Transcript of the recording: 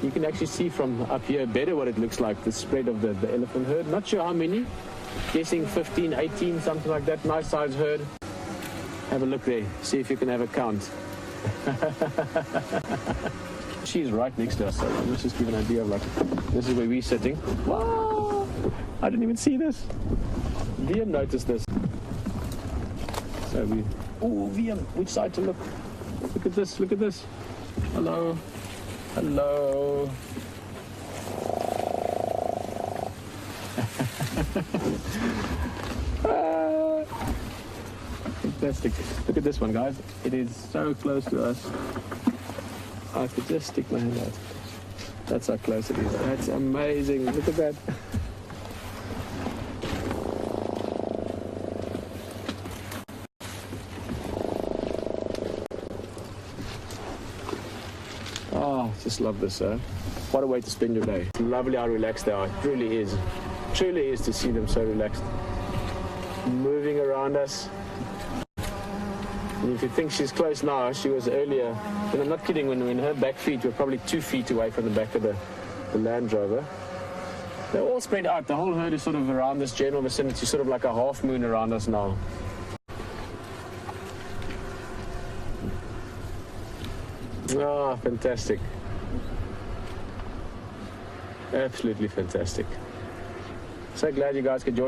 You can actually see from up here better what it looks like, the spread of the elephant herd. Not sure how many, guessing 15, 18, something like that. Nice size herd. Have a look there, see if you can have a count. She's right next to us, so let's just give an idea of, like, this is where we're sitting. Wow! I didn't even see this. Liam noticed this. So we, oh, Liam, which side to look? Look at this, look at this. Hello. Hello. Fantastic. Look at this one, guys. It is so close to us. I could just stick my hand out. That's how close it is. That's amazing. Look at that. Oh, just love this, sir. What a way to spend your day. It's lovely how relaxed they are. It truly is. Truly is to see them so relaxed. Moving around us. And if you think she's close now, she was earlier. And I'm not kidding, when her back feet were probably 2 feet away from the back of the Land Rover. They're all spread out. The whole herd is sort of around this general vicinity, sort of like a half moon around us now. Ah, fantastic. Absolutely fantastic. So glad you guys could join us.